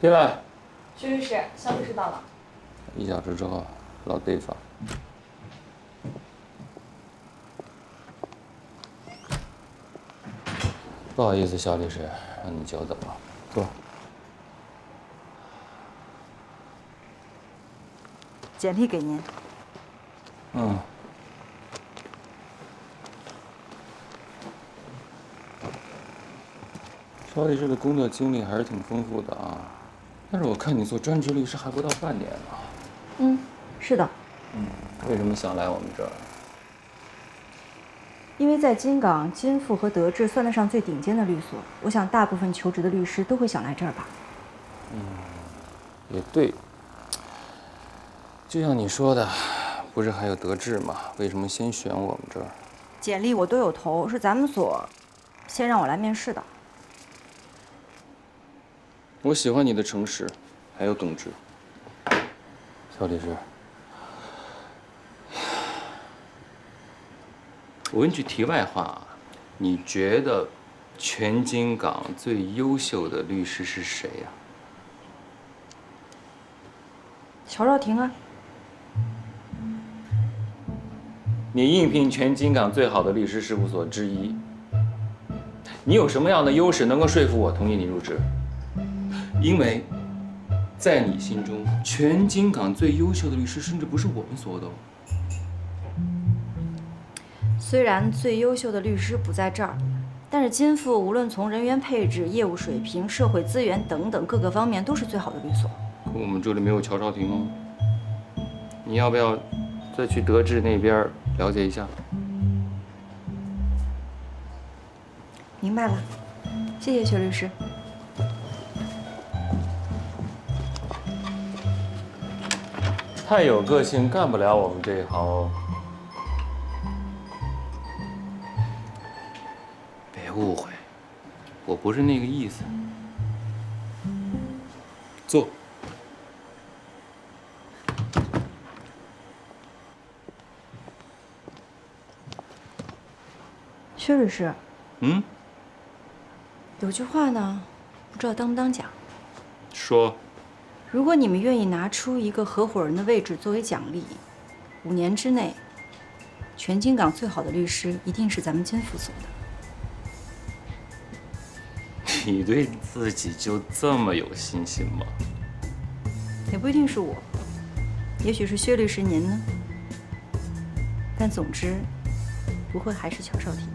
进来。徐律师，肖律师到了。1小时之后，老对方。不好意思，肖律师，让你久等了。坐。简历给您。嗯。肖律师的工作经历还是挺丰富的啊，但是我看你做专职律师还不到半年呢。嗯，是的。为什么想来我们这儿？因为在金港，金富和德智算得上最顶尖的律所，我想大部分求职的律师都会想来这儿吧。也对。就像你说的，不是还有德智吗？为什么先选我们这儿？简历我都有投，是咱们所先让我来面试的。我喜欢你的诚实，还有耿直。肖律师，我问句题外话啊，你觉得全金港最优秀的律师是谁呀？乔兆廷啊。你应聘全金港最好的律师事务所之一，你有什么样的优势能够说服我同意你入职？因为，在你心中，全金港最优秀的律师甚至不是我们所的哦。虽然最优秀的律师不在这儿，但是金富无论从人员配置、业务水平、社会资源等等各个方面都是最好的律所。可我们这里没有乔兆廷哦。你要不要再去德智那边了解一下？明白了，谢谢薛律师。太有个性，干不了我们这一行哦。别误会，我不是那个意思。坐。薛律师，有句话呢，不知道当不当讲。说。如果你们愿意拿出一个合伙人的位置作为奖励，5年之内，全金港最好的律师一定是咱们金富所的。你对自己就这么有信心吗？也不一定是我，也许是薛律师您呢。但总之，不会还是乔少廷。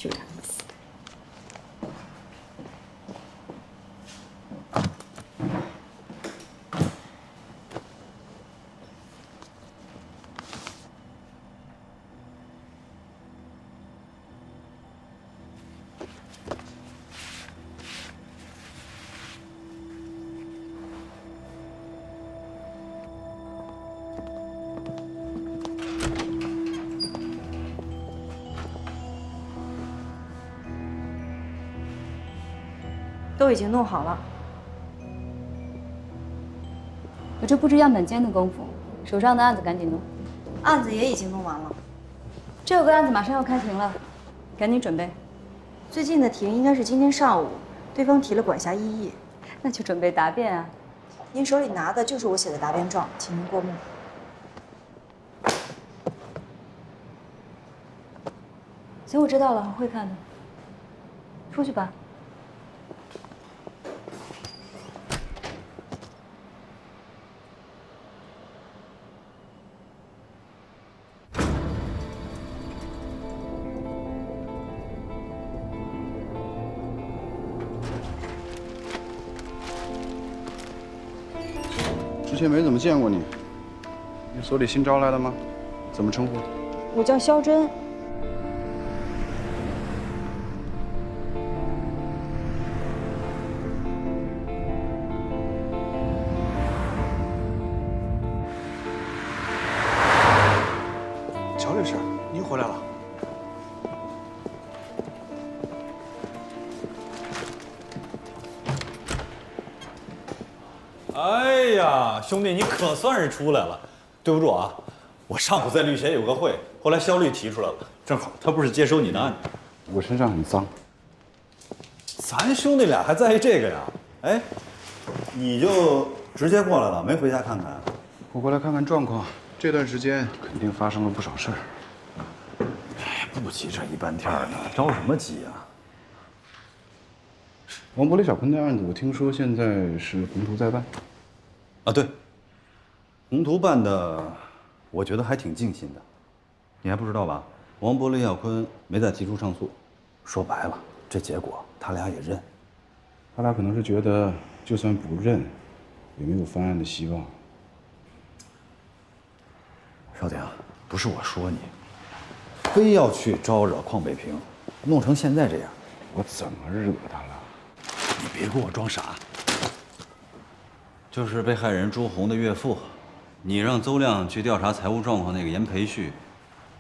有点意思。都已经弄好了。我这布置样本间的功夫，手上的案子赶紧弄。案子也已经弄完了，这有个案子马上要开庭了，赶紧准备。最近的庭应该是今天上午，对方提了管辖异议，那就准备答辩啊。您手里拿的就是我写的答辩状，请您过目。行，我知道了，我会看的。出去吧。之前没怎么见过你，你所里新招来的吗？怎么称呼？我叫肖珍。乔律师，您回来了。哎呀，兄弟，你可算是出来了。对不住啊，我上午在律协有个会，后来肖律提出来了，正好他不是接收你的案子。我身上很脏。咱兄弟俩还在意这个呀？哎，你就直接过来了，没回家看看？我过来看看状况。这段时间肯定发生了不少事儿。哎，不急这一半天的，着什么急啊？王伯雷、小坤的案子，我听说现在是宏图在办。啊，对，宏图办的，我觉得还挺尽心的。你还不知道吧？王伯雷、小坤没再提出上诉，说白了，这结果他俩也认。他俩可能是觉得，就算不认，也没有翻案的希望。少鼎，不是我说你，非要去招惹邝北平，弄成现在这样，我怎么惹他了？你别给我装傻。就是被害人朱红的岳父，你让邹亮去调查财务状况那个严培旭，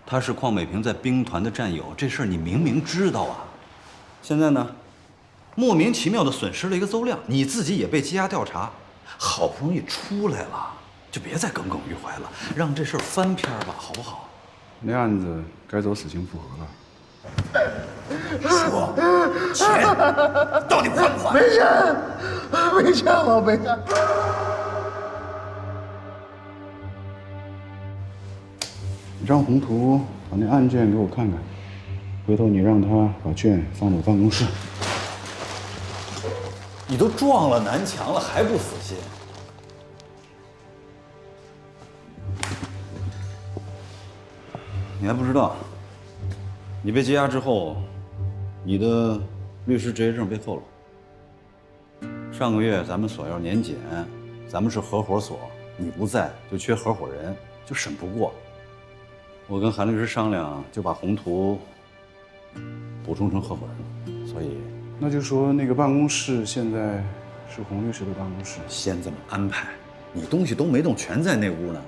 他是邝北平在兵团的战友，这事儿你明明知道啊。现在呢，莫名其妙的损失了一个邹亮，你自己也被羁押调查，好不容易出来了，就别再耿耿于怀了，让这事儿翻篇吧，好不好？那案子该走死刑复核了。说，钱到底还不还？没钱，我没钱。你让宏图把那案卷给我看看，回头你让他把卷放到我办公室。你都撞了南墙了，还不死心？你还不知道，你被羁押之后，你的律师执业证被扣了。上个月咱们所要年检，咱们是合伙所，你不在就缺合伙人，就审不过。我跟韩律师商量，就把宏图补充成合伙人了，所以那就说那个办公室现在是洪律师的办公室。先这么安排。你东西都没动，全在那屋呢。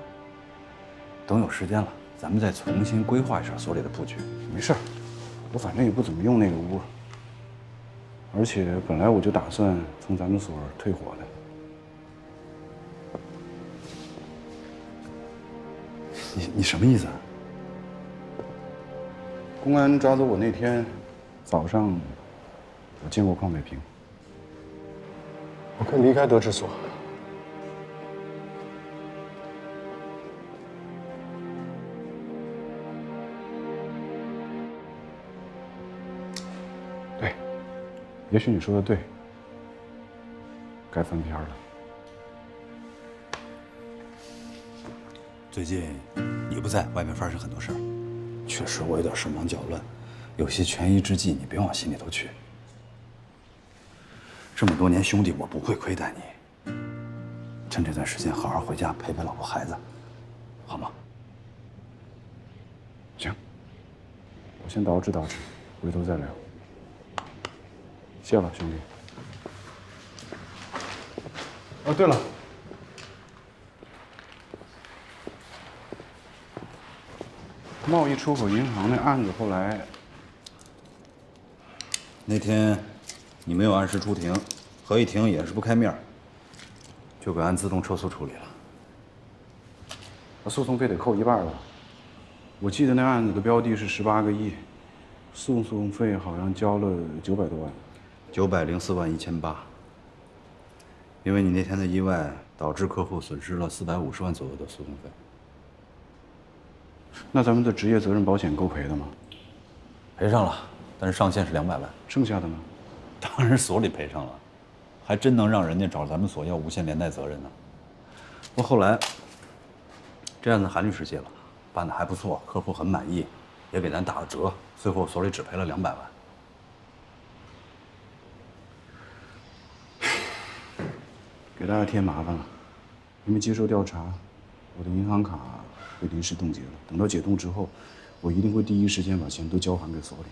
等有时间了，咱们再重新规划一下所里的布局。没事儿，我反正也不怎么用那个屋，而且本来我就打算从咱们所退伙的。你什么意思啊？公安抓走我那天早上，我见过邝北平。我可以离开德智所。对，也许你说的对，该翻篇了。最近你不在，外面发生很多事儿，确实我有点手忙脚乱，有些权宜之计你别往心里头去。这么多年兄弟，我不会亏待你。趁这段时间好好回家陪陪老婆孩子，好吗？行，我先捯饬捯饬，回头再聊。谢了，兄弟。哦，对了，贸易出口银行那案子后来，那天你没有按时出庭，合议庭也是不开面，就给按自动撤诉处理了。诉讼费得扣一半吧？我记得那案子的标的是18个亿，诉讼费好像交了900多万。904万1800，因为你那天的意外，导致客户损失了450万左右的诉讼费。那咱们的职业责任保险够赔的吗？赔上了，但是上限是200万。剩下的呢？当然所里赔上了，还真能让人家找咱们所要无限连带责任呢。不过后来，这案子韩律师接了，办得还不错，客户很满意，也给咱打了折，最后所里只赔了200万。给大家添麻烦了，因为接受调查，我的银行卡被临时冻结了。等到解冻之后，我一定会第一时间把钱都交还给所里。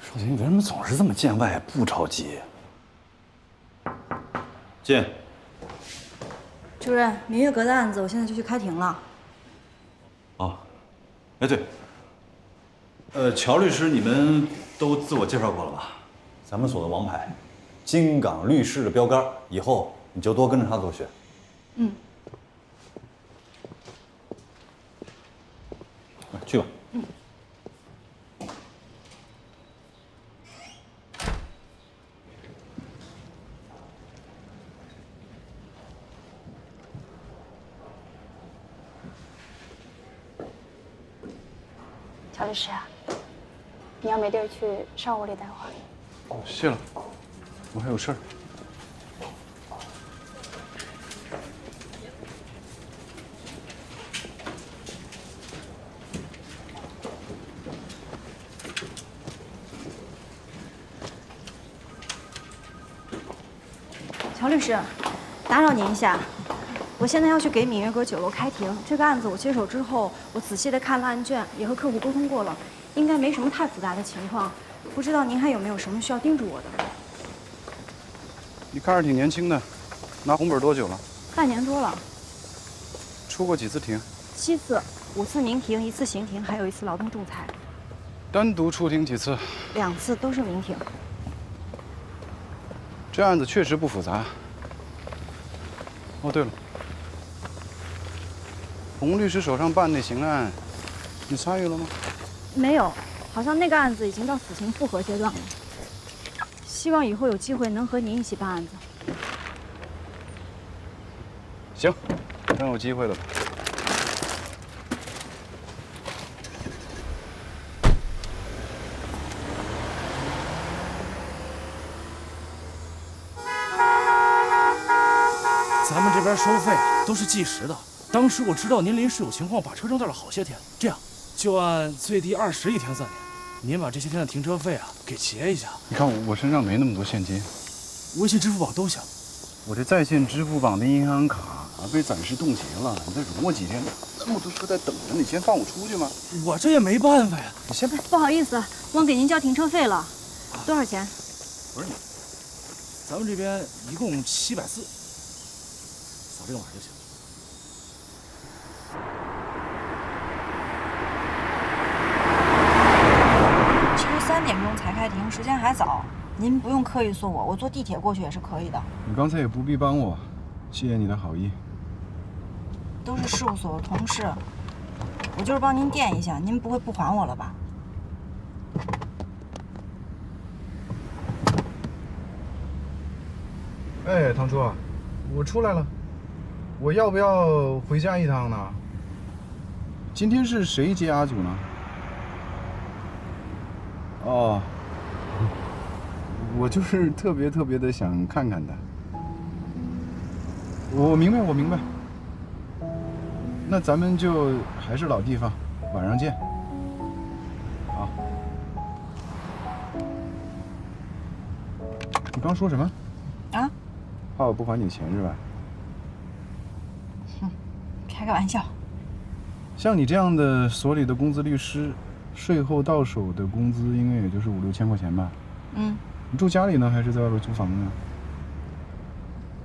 少卿，你为什么总是这么见外不着急？进。主任，明月阁的案子我现在就去开庭了。哦，哎对，乔律师，你们都自我介绍过了吧？咱们所的王牌，金港律师的标杆，以后你就多跟着他多学。嗯。去吧。嗯。乔律师啊，你要没地儿去，上屋里待会儿。哦，谢了，我还有事儿。乔律师，打扰您一下，我现在要去给闽月阁9楼开庭。这个案子我接手之后，我仔细的看了案卷，也和客户沟通过了，应该没什么太复杂的情况。不知道您还有没有什么需要叮嘱我的？你看着挺年轻的，拿红本多久了？半年多了，出过几次庭7次，5次民庭，1次刑庭，还有1次劳动仲裁。单独出庭几次2次都是民庭。这案子确实不复杂。哦，对了，洪律师手上办那刑案，你参与了吗？没有，好像那个案子已经到死刑复核阶段了。希望以后有机会能和您一起办案子。行，等有机会了吧。咱们这边收费都是计时的。当时我知道您临时有情况，把车扔掉了好些天。这样，就按最低20一天算您。您把这些天的停车费啊给结一下。你看我身上没那么多现金，微信、支付宝都行。我这在线支付宝的银行卡被暂时冻结了，你再容我几天。这么多车在等着你，先放我出去吗？我这也没办法呀。你先不好意思，忘给您交停车费了，多少钱？不是你，咱们这边一共740，扫这个码就行。其实3点钟才开庭，时间还早，您不用刻意送我，我坐地铁过去也是可以的。你刚才也不必帮我，谢谢你的好意。都是事务所的同事，我就是帮您垫一下，您不会不还我了吧？哎，唐叔，我出来了，我要不要回家一趟呢？今天是谁接阿祖呢？哦，我就是特别的想看看他。我明白，我明白。那咱们就还是老地方，晚上见。好。你刚说什么？啊？怕我不还你钱是吧？哼，开个玩笑。像你这样的所里的公资律师，税后到手的工资应该也就是5、6千块钱吧？嗯。你住家里呢，还是在外边租房呢？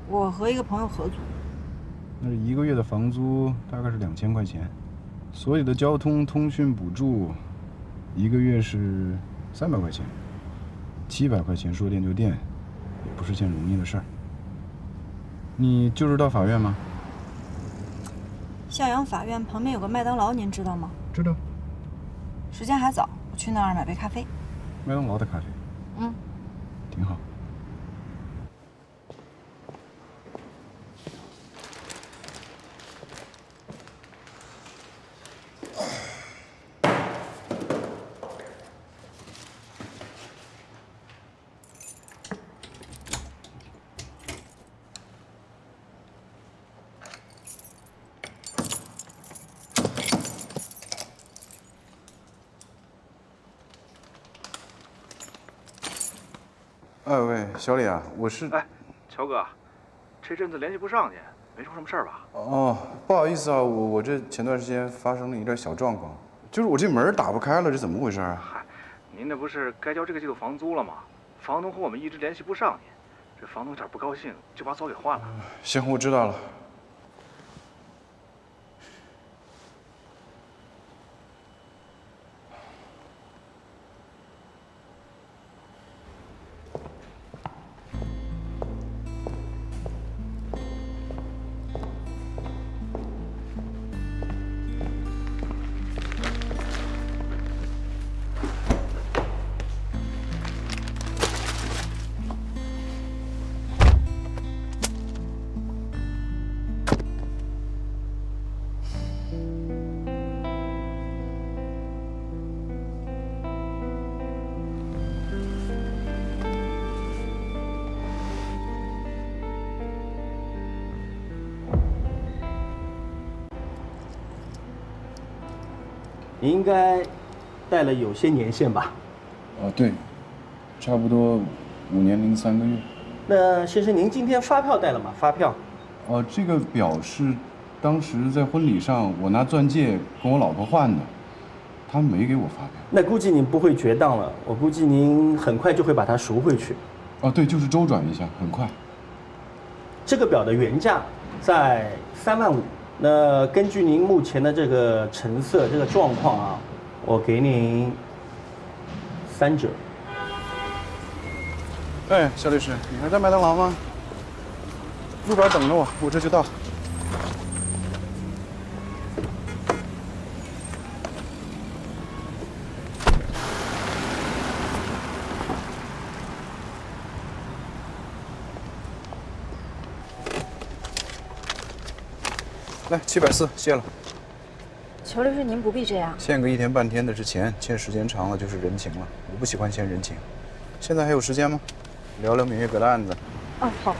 我和一个朋友合租。那是1个月的房租大概是2000块钱，所里的交通通讯补助1个月是300块钱，700块钱说垫就垫，也不是件容易的事儿。你就是到法院吗？向阳法院旁边有个麦当劳，您知道吗？知道。时间还早，我去那儿买杯咖啡。麦当劳的咖啡。嗯。挺好。喂，小李啊，我是……哎，乔哥，这阵子联系不上你，没出什么事儿吧？哦，不好意思啊，我这前段时间发生了一点小状况，就是我这门打不开了，这怎么回事啊？嗨，您那不是该交这个季度房租了吗？房东和我们一直联系不上您，这房东有点不高兴，就把锁给换了。行，我知道了。你应该贷了有些年限吧？对，差不多5年零3个月。那先生，您今天发票带了吗？发票？这个表是当时在婚礼上我拿钻戒跟我老婆换的，他没给我发票。那估计您不会绝当了，我估计您很快就会把它赎回去。对，就是周转一下，很快。这个表的原价在3万5。那根据您目前的这个成色、这个状况啊，我给您3折。哎，肖律师，你还在麦当劳吗？路边等着我，我这就到。来740，谢了。裘律师，您不必这样。欠个1天半天的是钱，欠时间长了就是人情了。我不喜欢欠人情。现在还有时间吗？聊聊闽月阁的案子。好。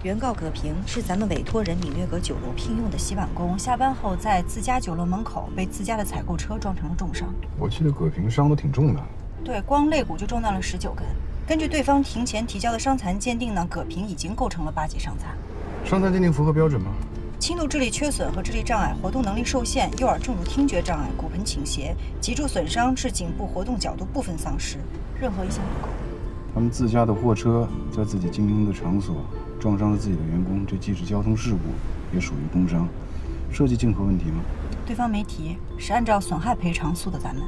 原告葛平是咱们委托人闽月阁酒楼聘用的洗碗工，下班后在自家酒楼门口被自家的采购车撞成了重伤。我记得葛平伤都挺重的。对，光肋骨就中断了19根。根据对方庭前提交的伤残鉴定呢，葛平已经构成了8级伤残。伤残鉴定符合标准吗？轻度智力缺损和智力障碍、活动能力受限、右耳重度听觉障碍、骨盆倾斜、脊柱损伤致颈部活动角度部分丧失，任何一项不够。他们自家的货车在自己经营的场所撞伤了自己的员工，这既是交通事故，也属于工伤，涉及竞合问题吗？对方没提，是按照损害赔偿诉的咱们。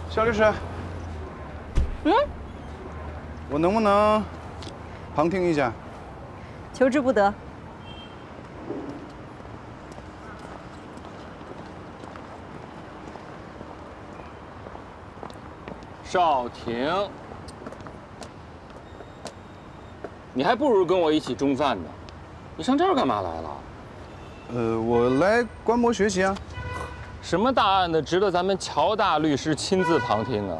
肖律师，我能不能旁听一下？求之不得。少廷，你还不如跟我一起中饭呢。你上这儿干嘛来了？我来观摩学习啊。什么大案子值得咱们乔大律师亲自旁听啊？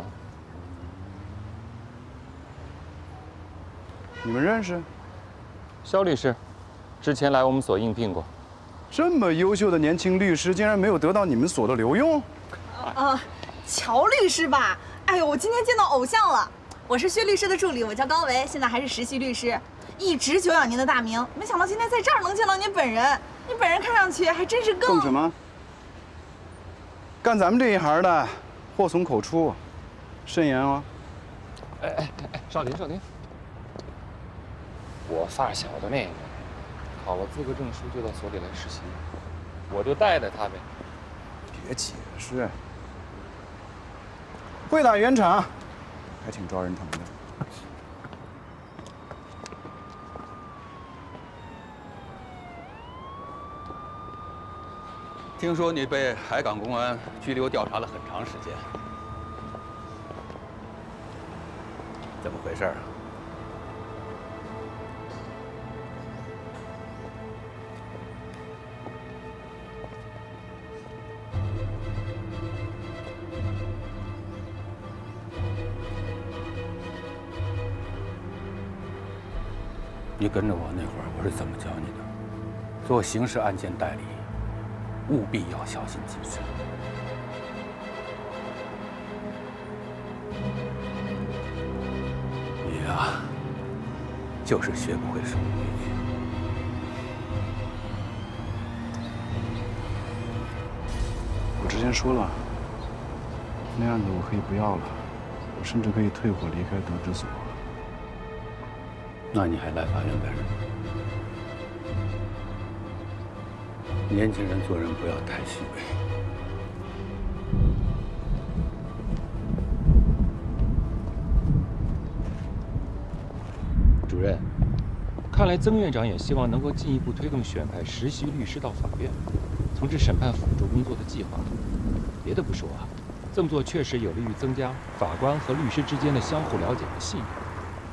你们认识？肖律师，之前来我们所应聘过。这么优秀的年轻律师，竟然没有得到你们所的留用？乔律师吧？哎呦，我今天见到偶像了！我是薛律师的助理，我叫高维，现在还是实习律师，一直久仰您的大名，没想到今天在这儿能见到您本人。您本人看上去还真是更什么？干咱们这一行的，祸从口出，慎言哦。哎，少廷，我发小的那个考了资格证书就到所里来实习，我就带他呗。别解释。会打圆场，还挺招人疼的。听说你被海港公安拘留调查了很长时间，怎么回事啊？你跟着我那会儿，我是怎么教你的？做刑事案件代理，务必要小心谨慎。你呀，就是学不会守规矩。我之前说了，那案子我可以不要了，我甚至可以退伙离开德之所。那你还来法院干什么？年轻人做人不要太虚伪。主任，看来曾院长也希望能够进一步推动选派实习律师到法院，从事审判辅助工作的计划。别的不说啊，这么做确实有利于增加法官和律师之间的相互了解和信任。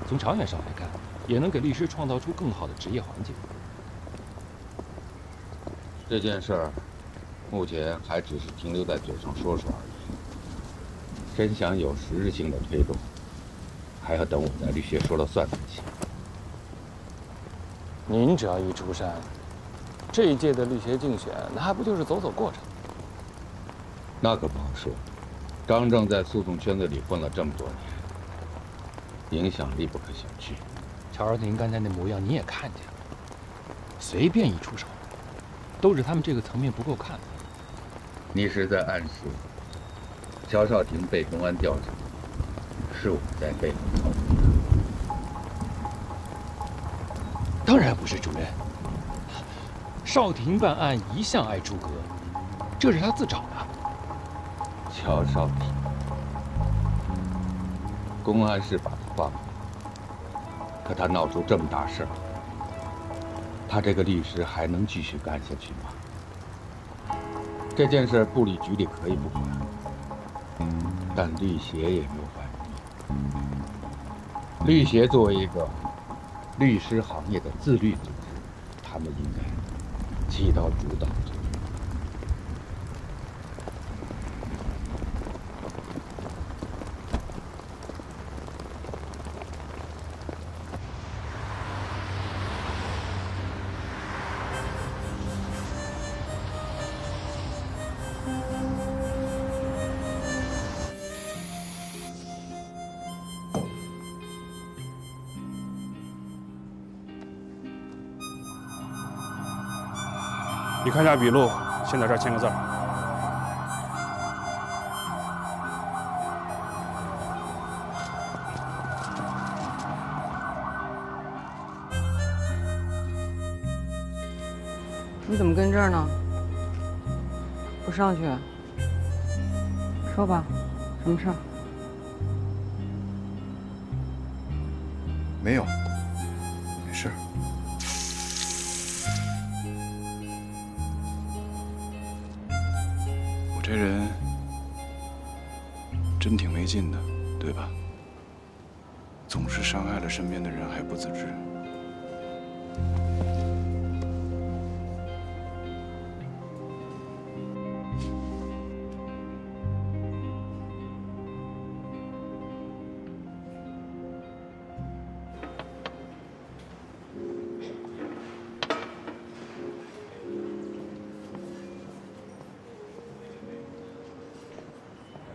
从长远上来看，也能给律师创造出更好的职业环境。这件事儿，目前还只是停留在嘴上说说而已。真想有实质性的推动，还要等我在律协说了算才行。您只要一出山，这一届的律协竞选，那还不就是走走过场？那可不好说。张正在诉讼圈子里混了这么多年，影响力不可小觑。乔儿您刚才那模样，你也看见了，随便一出手，都是他们这个层面不够看。你是在暗示乔少廷被公安调查，是我在背后操纵他？当然不是，主任。少廷办案一向爱出格，这是他自找的。乔少廷，公安是把他放了，可他闹出这么大事儿，他这个律师还能继续干下去吗？这件事部里局里可以不管，但律协也没有办法。律协作为一个律师行业的自律组织，他们应该起到主导作用。你看一下笔录，先在这儿签个字儿。你怎么跟这儿呢？不上去？说吧，什么事儿？没有，没事。我这人真挺没劲的，对吧？总是伤害了身边的人还不自知。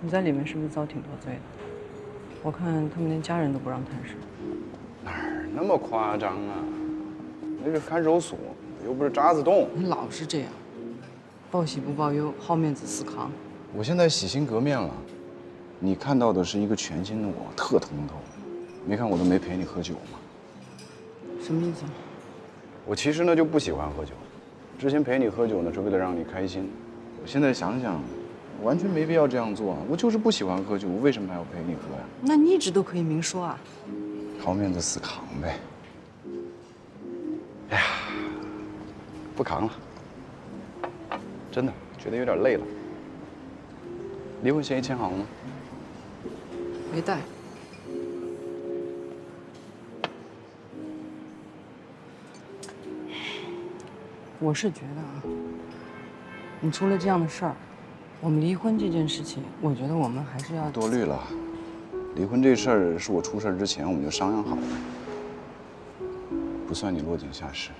你在里面是不是遭挺多罪的？我看他们连家人都不让探视。哪儿那么夸张啊？那是看守所，又不是渣滓洞。你老是这样，报喜不报忧，好面子死扛。我现在洗心革面了，你看到的是一个全新的我，特通透。没看我都没陪你喝酒吗？什么意思？我其实呢就不喜欢喝酒，之前陪你喝酒呢是为了让你开心。我现在想想，完全没必要这样做啊！我就是不喜欢喝酒，我为什么还要陪你喝呀？那你一直都可以明说啊。好面子死扛呗。哎呀，不扛了，真的觉得有点累了。离婚协议签好了吗？没带。我是觉得啊，你出了这样的事儿，我们离婚这件事情，我觉得我们还是要多虑了。离婚这事儿是我出事之前我们就商量好的。不算你落井下石。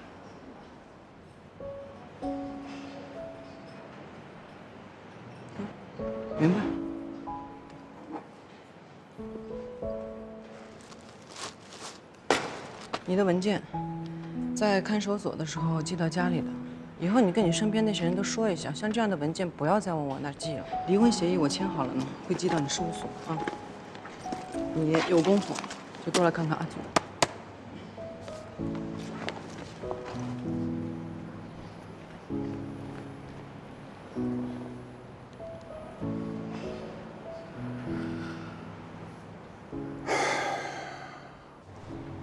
明白。你的文件在看守所的时候寄到家里了，以后你跟你身边那些人都说一下，像这样的文件不要再往我那儿寄了。离婚协议我签好了呢，会寄到你事务所啊。你有功夫就多来看看阿祖。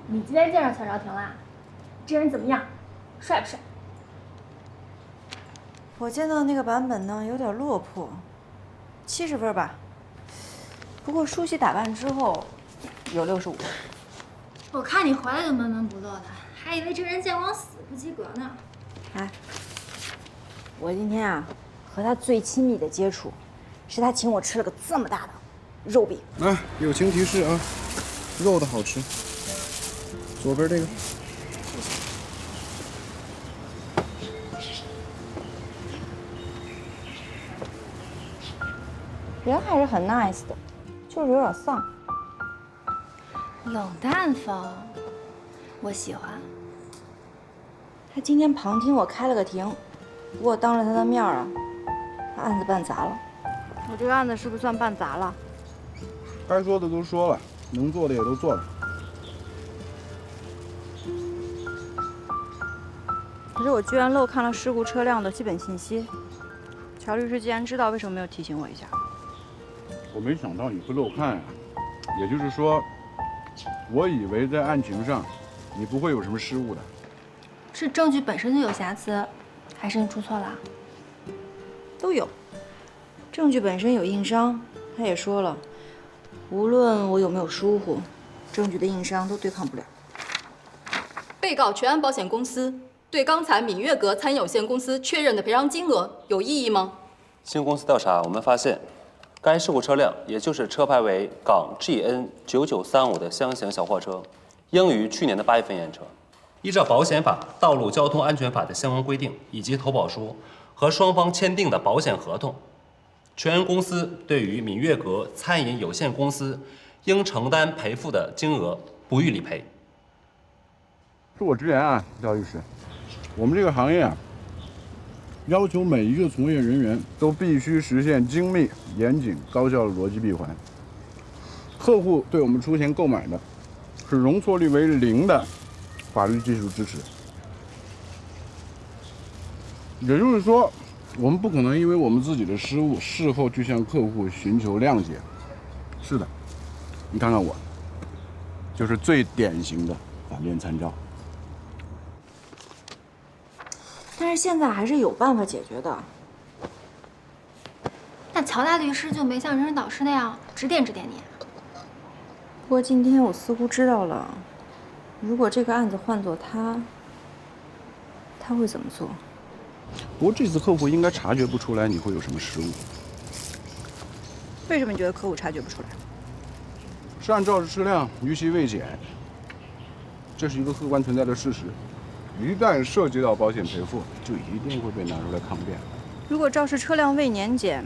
你今天见上乔兆廷啦？这人怎么样？帅不帅？我见到那个版本呢，有点落魄，70分吧。不过梳洗打扮之后，有65分。我看你回来就闷闷不乐的，还以为这人见光死不及格呢。哎，我今天啊，和他最亲密的接触，是他请我吃了个这么大的肉饼。啊，友情提示啊，肉的好吃。左边这个。人还是很 nice 的，就是有点丧。冷淡风，我喜欢。他今天旁听我开了个庭，不过当着他的面啊，把案子办砸了。我这个案子是不是算办砸了？该说的都说了，能做的也都做了。可是我居然漏看了事故车辆的基本信息。乔律师既然知道，为什么没有提醒我一下？我没想到你会漏看啊，也就是说，我以为在案情上你不会有什么失误的。是证据本身就有瑕疵，还是你出错了？都有。证据本身有硬伤，他也说了，无论我有没有疏忽，证据的硬伤都对抗不了。被告全安保险公司对刚才闽悦阁餐饮有限公司确认的赔偿金额有异议吗？经公司调查，我们发现，该事故车辆，也就是车牌为港 GN9935的厢型小货车，应于去年的8月份验车。依照保险法、道路交通安全法的相关规定，以及投保书和双方签订的保险合同，全安公司对于闽悦阁餐饮有限公司应承担赔付的金额不予理赔。恕我直言啊，赵律师，我们这个行业啊，要求每一个从业人员都必须实现精密、严谨、高效的逻辑闭环。客户对我们出钱购买的是容错率为0的法律技术支持，也就是说，我们不可能因为我们自己的失误，事后去向客户寻求谅解。是的，你看看我，就是最典型的反面参照。但是现在还是有办法解决的。那乔大律师就没像人生导师那样指点指点你？不过今天我似乎知道了，如果这个案子换做他会怎么做？不过这次客户应该察觉不出来你会有什么失误。为什么你觉得客户察觉不出来？是按肇事车辆逾期未检，这是一个客观存在的事实。一旦涉及到保险赔付，就一定会被拿出来抗辩。如果肇事车辆未年检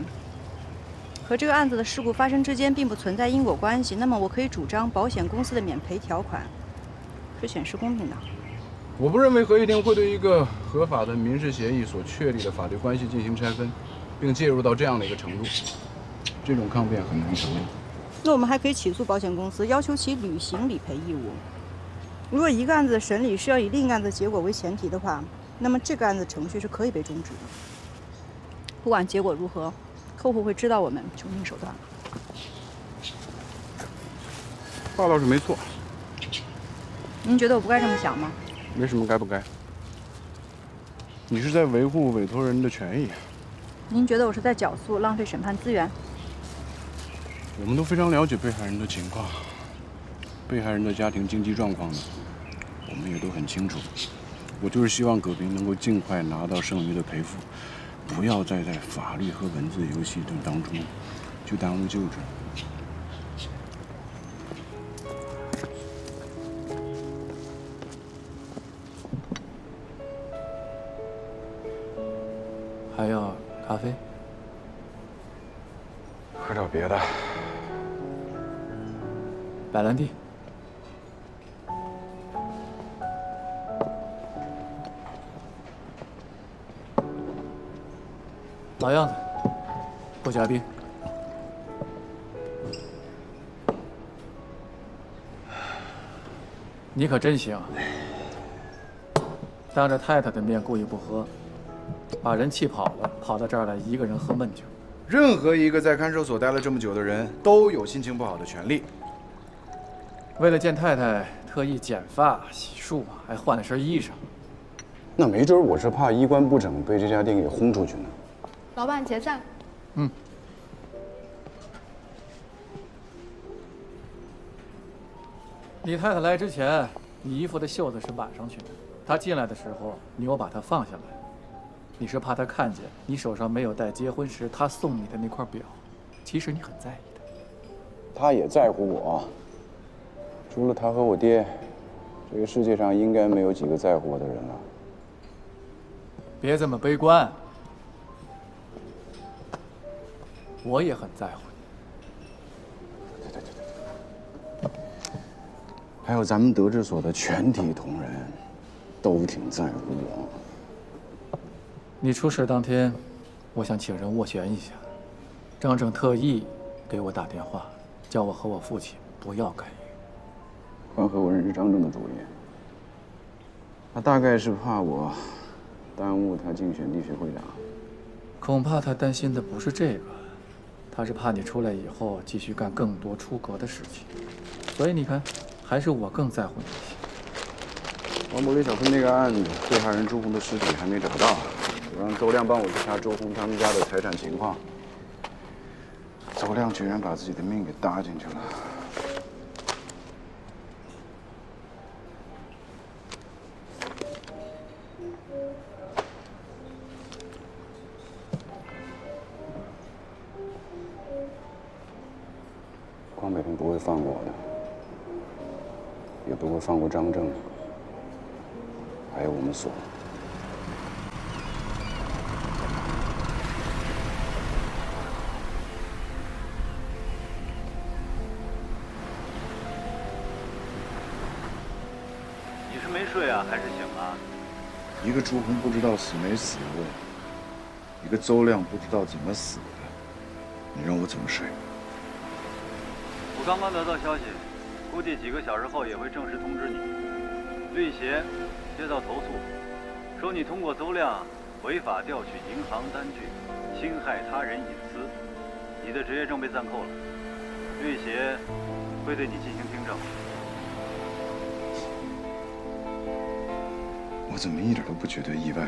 和这个案子的事故发生之间并不存在因果关系，那么我可以主张保险公司的免赔条款是显示公平的。我不认为合议庭会对一个合法的民事协议所确立的法律关系进行拆分，并介入到这样的一个程度，这种抗辩很难成立。那我们还可以起诉保险公司，要求其履行理赔义务。如果一个案子的审理是要以另一个案子的结果为前提的话，那么这个案子程序是可以被终止的。不管结果如何，客户会知道我们穷尽手段。话倒是没错。您觉得我不该这么想吗？没什么该不该。你是在维护委托人的权益。您觉得我是在绞速、浪费审判资源？我们都非常了解被害人的情况，被害人的家庭经济状况呢，我们也都很清楚。我就是希望葛平能够尽快拿到剩余的赔付，不要再在法律和文字游戏当中去耽误救治。还要咖啡？喝点别的。白兰地。老样子，不加冰。你可真行，当着太太的面故意不喝，把人气跑了，跑到这儿来一个人喝闷酒。任何一个在看守所待了这么久的人都有心情不好的权利。为了见太太，特意剪发、洗漱，还换了身衣裳。那没准我是怕衣冠不整被这家店给轰出去呢。老板结账。嗯。你太太来之前，你衣服的袖子是挽上去的。她进来的时候，你又把它放下来。你是怕她看见你手上没有戴结婚时她送你的那块表。其实你很在意的。她也在乎我。除了她和我爹，这个世界上应该没有几个在乎我的人了。别这么悲观。我也很在乎你。还有咱们德智所的全体同仁，都挺在乎我。你出事当天，我想请人斡旋一下，张正特意给我打电话，叫我和我父亲不要干预。宽和我认识张正的主意，他大概是怕我耽误他竞选地学会长。恐怕他担心的不是这个，他是怕你出来以后继续干更多出格的事情。所以你看，还是我更在乎你一些。王伯雷小坤那个案子，被害人周红的尸体还没找到，我让周亮帮我去查周红他们家的财产情况。周亮居然把自己的命给搭进去了。光北平不会放过我的，也不会放过张正，还有我们所。你是没睡啊，还是醒了？一个朱红不知道死没死的问，一个邹亮不知道怎么死的，你让我怎么睡？我刚刚得到消息，估计几个小时后也会正式通知你。律协接到投诉，说你通过邹亮违法调取银行单据，侵害他人隐私，你的执业证被暂扣了。律协会对你进行听证。我怎么一点都不觉得意外？